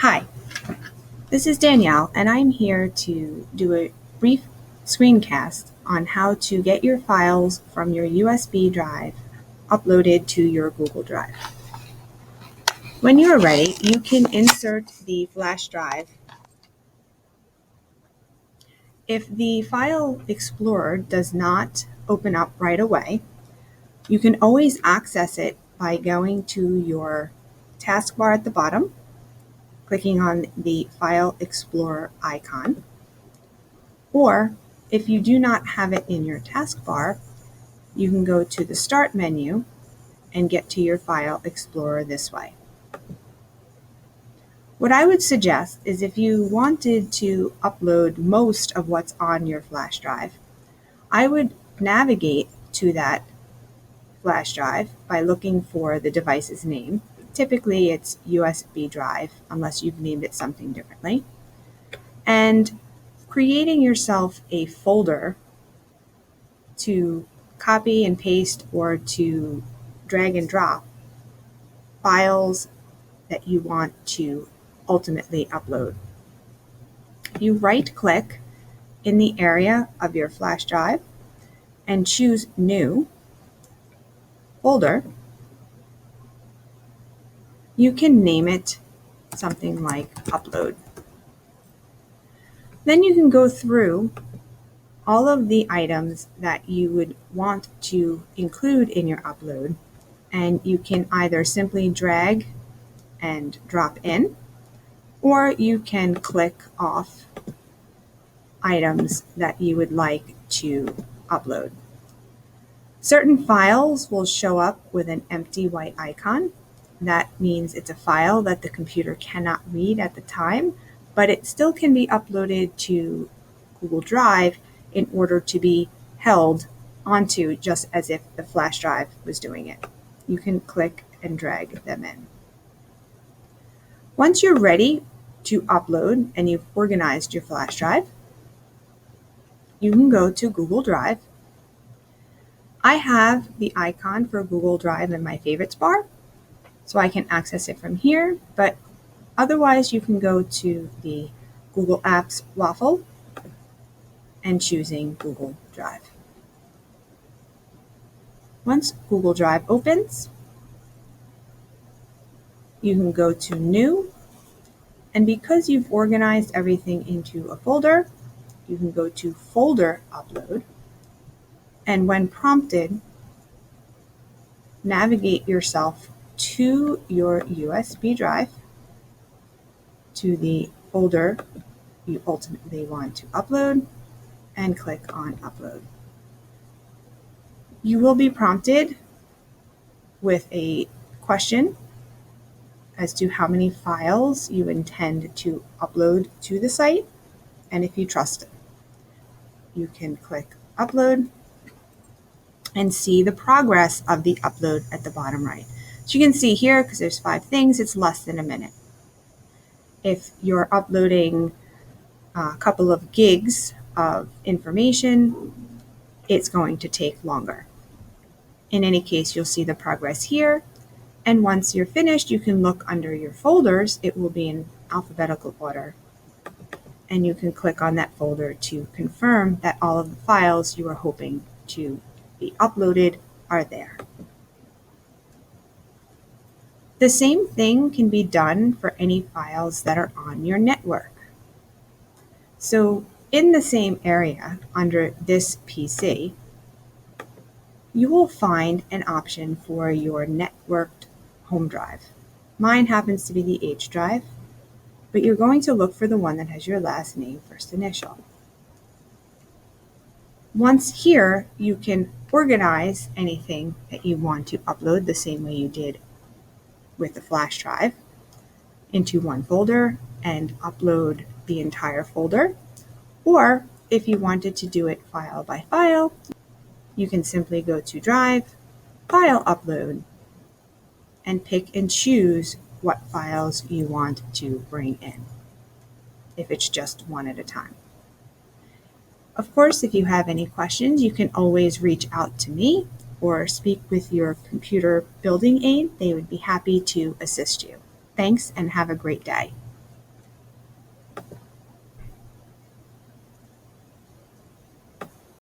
Hi, this is Danielle, and I'm here to do a brief screencast on how to get your files from your USB drive uploaded to your Google Drive. When you are ready, you can insert the flash drive. If the File Explorer does not open up right away, you can always access it by going to your taskbar at the bottom, clicking on the File Explorer icon, or if you do not have it in your taskbar, you can go to the Start menu and get to your File Explorer this way. What I would suggest is if you wanted to upload most of what's on your flash drive, I would navigate to that flash drive by looking for the device's name. Typically it's USB drive, unless you've named it something differently, and creating yourself a folder to copy and paste or to drag and drop files that you want to ultimately upload. You right-click in the area of your flash drive and choose New Folder. You can name it something like Upload. Then you can go through all of the items that you would want to include in your upload, and you can either simply drag and drop in, or you can click off items that you would like to upload. Certain files will show up with an empty white icon. That means it's a file that the computer cannot read at the time, but it still can be uploaded to Google Drive in order to be held onto, just as if the flash drive was doing it. You can click and drag them in. Once you're ready to upload and you've organized your flash drive, you can go to Google Drive. I have the icon for Google Drive in my favorites bar, so I can access it from here, but otherwise you can go to the Google Apps waffle and choosing Google Drive. Once Google Drive opens, you can go to New, and because you've organized everything into a folder, you can go to Folder Upload, and when prompted, navigate yourself to your USB drive, to the folder you ultimately want to upload, and click on Upload. You will be prompted with a question as to how many files you intend to upload to the site, and if you trust it. You can click Upload and see the progress of the upload at the bottom right. So you can see here, because there's 5 things, it's less than a minute. If you're uploading a couple of gigs of information, it's going to take longer. In any case, you'll see the progress here, and once you're finished, you can look under your folders. It will be in alphabetical order, and you can click on that folder to confirm that all of the files you are hoping to be uploaded are there. The same thing can be done for any files that are on your network. So in the same area under this PC, you will find an option for your networked home drive. Mine happens to be the H drive, but you're going to look for the one that has your last name, first initial. Once here, you can organize anything that you want to upload the same way you did with the flash drive into one folder and upload the entire folder. Or if you wanted to do it file by file, you can simply go to Drive, File Upload, and pick and choose what files you want to bring in, if it's just one at a time. Of course, if you have any questions, you can always reach out to me or speak with your computer building aide. They would be happy to assist you. Thanks, and have a great day.